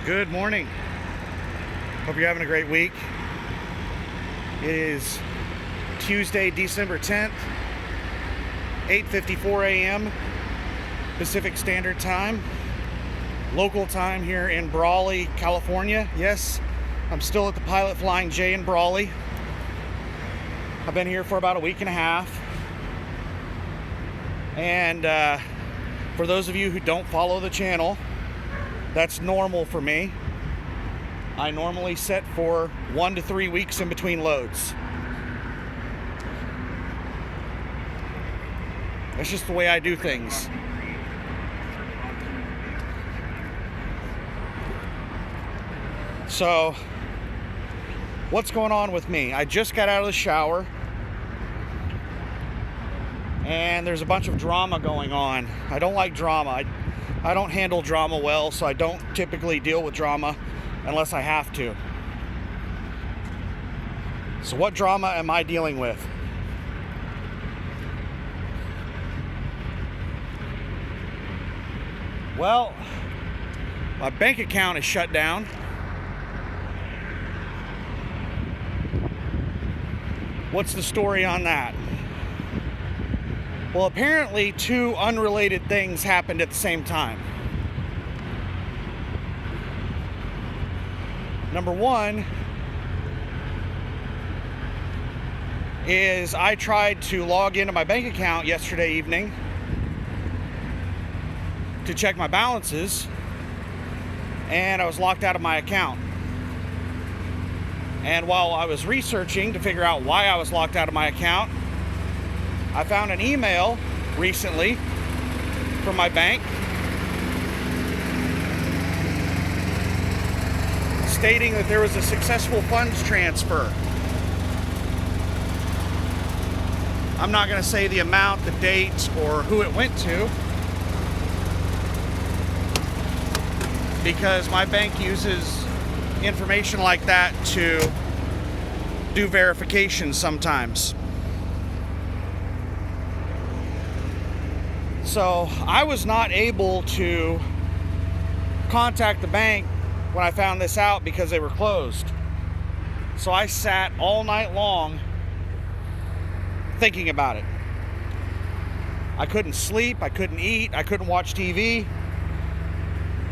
Good morning. Hope you're having a great week. It is Tuesday, December 10th, 8:54 a.m. Pacific Standard Time, local time here in Brawley, California. Yes, I'm still at the Pilot Flying J in Brawley. I've been here for about a week and a half. And for those of you who don't follow the channel, that's normal for me. I normally set for 1 to 3 weeks in between loads. That's just the way I do things. So, what's going on with me? I just got out of the shower, and there's a bunch of drama going on. I don't like drama. I don't handle drama well, so I don't typically deal with drama unless I have to. So what drama am I dealing with? Well, my bank account is shut down. What's the story on that? Well, apparently two unrelated things happened at the same time. Number one is I tried to log into my bank account yesterday evening to check my balances, and I was locked out of my account. And while I was researching to figure out why I was locked out of my account, I found an email recently from my bank stating that there was a successful funds transfer. I'm not going to say the amount, the date, or who it went to, because my bank uses information like that to do verification sometimes. So I was not able to contact the bank when I found this out because they were closed. So I sat all night long thinking about it. I couldn't sleep, I couldn't eat, I couldn't watch TV.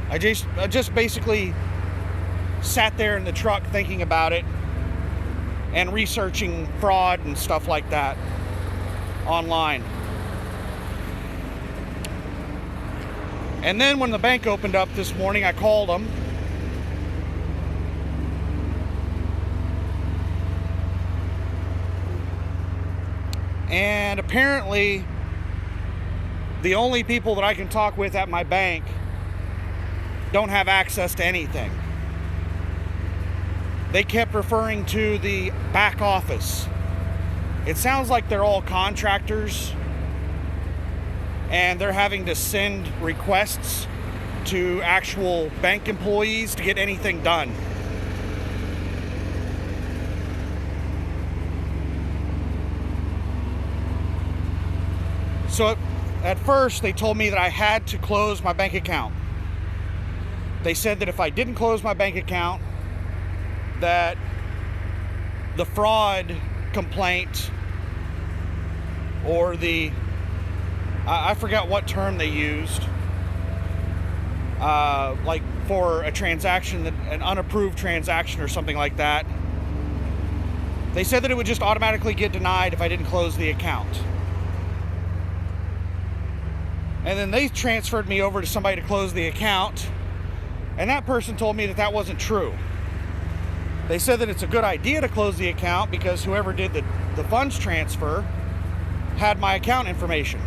I just basically sat there in the truck thinking about it and researching fraud and stuff like that online. And then when the bank opened up this morning, I called them. And apparently, the only people that I can talk with at my bank don't have access to anything. They kept referring to the back office. It sounds like they're all contractors, and they're having to send requests to actual bank employees to get anything done. So at first they told me that I had to close my bank account. They said that if I didn't close my bank account, that the fraud complaint or I forgot what term they used, like for a transaction, an unapproved transaction or something like that. They said that it would just automatically get denied if I didn't close the account. And then they transferred me over to somebody to close the account, and that person told me that that wasn't true. They said that it's a good idea to close the account because whoever did the funds transfer had my account information.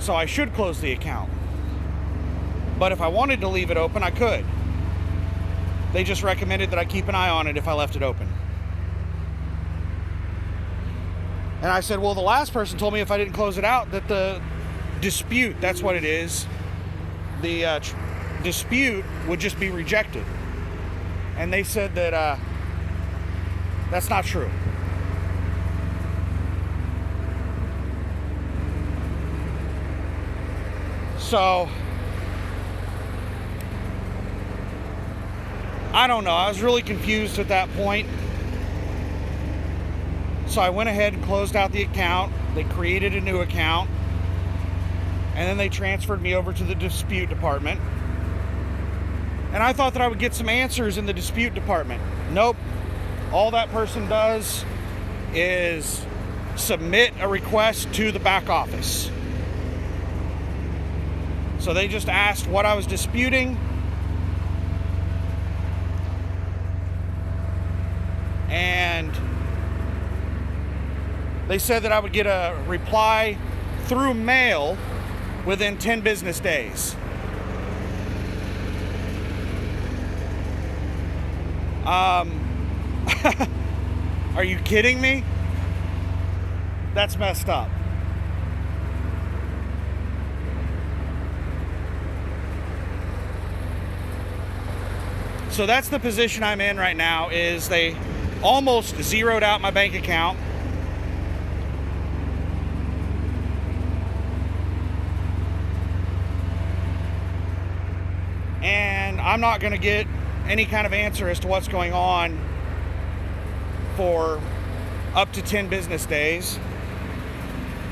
So I should close the account. But if I wanted to leave it open, I could. They just recommended that I keep an eye on it if I left it open. And I said, well, the last person told me if I didn't close it out that the dispute, that's what it is, the dispute would just be rejected. And they said that that's not true. So I don't know. I was really confused at that point. So I went ahead and closed out the account. They created a new account. And then they transferred me over to the dispute department. And I thought that I would get some answers in the dispute department. Nope. All that person does is submit a request to the back office. So they just asked what I was disputing. And they said that I would get a reply through mail within 10 business days. Are you kidding me? That's messed up. So that's the position I'm in right now, is they almost zeroed out my bank account. And I'm not going to get any kind of answer as to what's going on for up to 10 business days.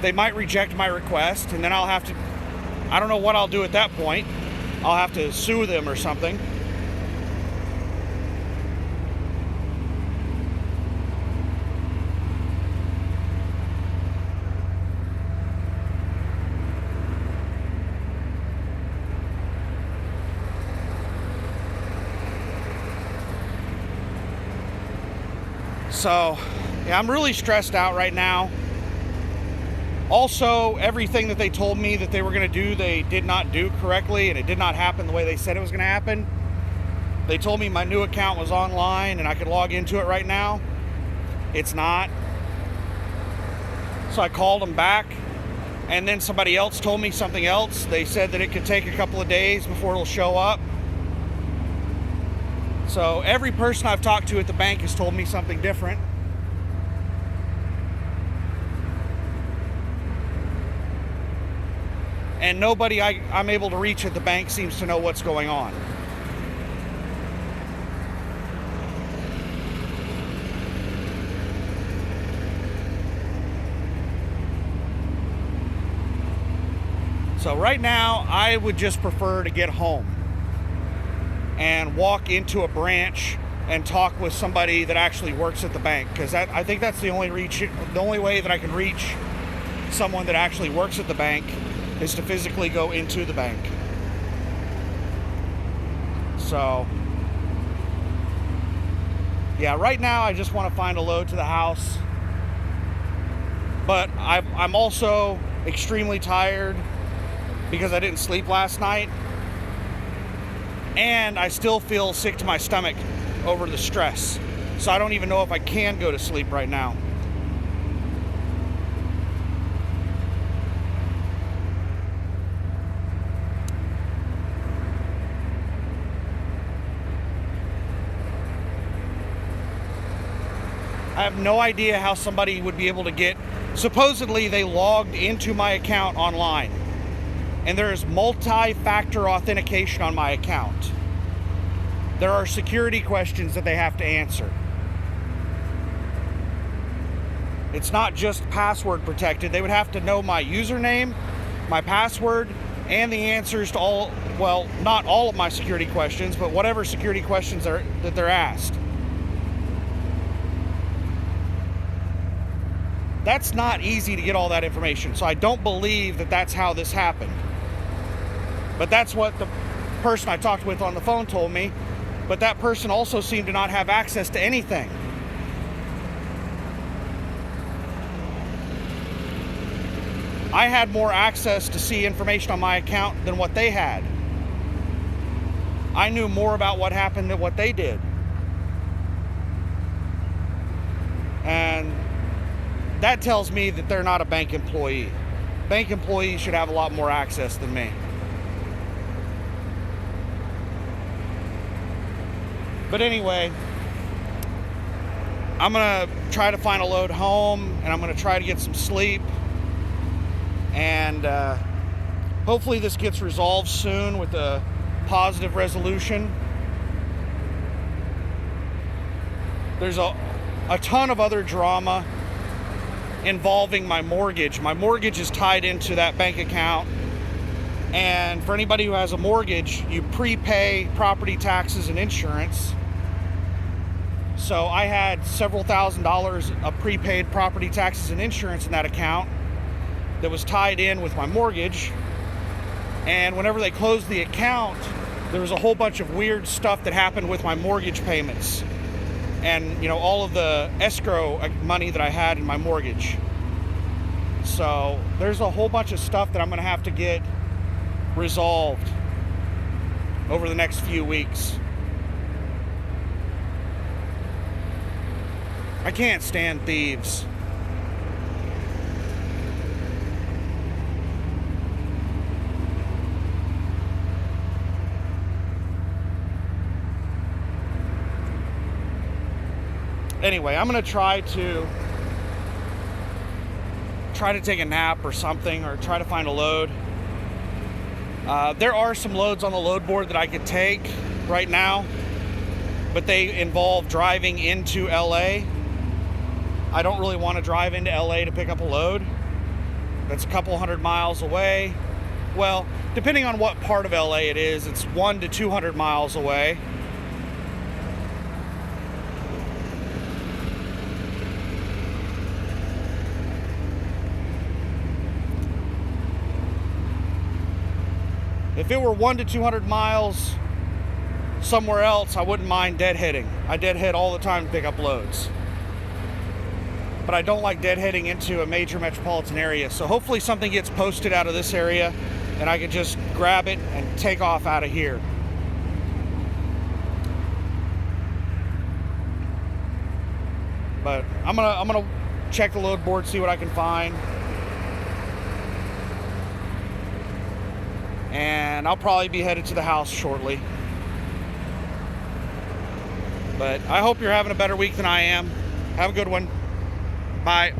They might reject my request, and then I'll have to, I don't know what I'll do at that point. I'll have to sue them or something. So, yeah, I'm really stressed out right now. Also, everything that they told me that they were going to do, they did not do correctly, and it did not happen the way they said it was going to happen. They told me my new account was online and I could log into it right now. It's not. So I called them back, and then somebody else told me something else. They said that it could take a couple of days before it'll show up. So every person I've talked to at the bank has told me something different. And nobody I'm able to reach at the bank seems to know what's going on. So right now, I would just prefer to get home and walk into a branch and talk with somebody that actually works at the bank, because I think that's the only way that I can reach someone that actually works at the bank is to physically go into the bank. So yeah, right now I just want to find a load to the house, but I'm also extremely tired because I didn't sleep last night. And I still feel sick to my stomach over the stress. So I don't even know if I can go to sleep right now. I have no idea how somebody would be able to get... Supposedly they logged into my account online, and there is multi-factor authentication on my account. There are security questions that they have to answer. It's not just password protected. They would have to know my username, my password, and the answers to all, well, not all of my security questions, but whatever security questions that they're asked. That's not easy to get all that information, so I don't believe that that's how this happened. But that's what the person I talked with on the phone told me. But that person also seemed to not have access to anything. I had more access to see information on my account than what they had. I knew more about what happened than what they did. And that tells me that they're not a bank employee. Bank employees should have a lot more access than me. But anyway, I'm going to try to find a load home, and I'm going to try to get some sleep. And hopefully this gets resolved soon with a positive resolution. there's a ton of other drama involving my mortgage. My mortgage is tied into that bank account. And for anybody who has a mortgage, you prepay property taxes and insurance. So I had several $1,000s of prepaid property taxes and insurance in that account that was tied in with my mortgage. And whenever they closed the account, there was a whole bunch of weird stuff that happened with my mortgage payments and, you know, all of the escrow money that I had in my mortgage. So there's a whole bunch of stuff that I'm going to have to get resolved over the next few weeks. I can't stand thieves. Anyway, I'm going to try to take a nap or something, or try to find a load. There are some loads on the load board that I could take right now, but they involve driving into LA. I don't really want to drive into LA to pick up a load. That's a couple 100 miles away. Well, depending on what part of LA it is, it's 100 to 200 miles away. If it were 100 to 200 miles somewhere else, I wouldn't mind deadheading. I deadhead all the time to pick up loads. But I don't like deadheading into a major metropolitan area. So hopefully something gets posted out of this area and I can just grab it and take off out of here. But I'm gonna check the load board, see what I can find. And I'll probably be headed to the house shortly. But I hope you're having a better week than I am. Have a good one. Bye.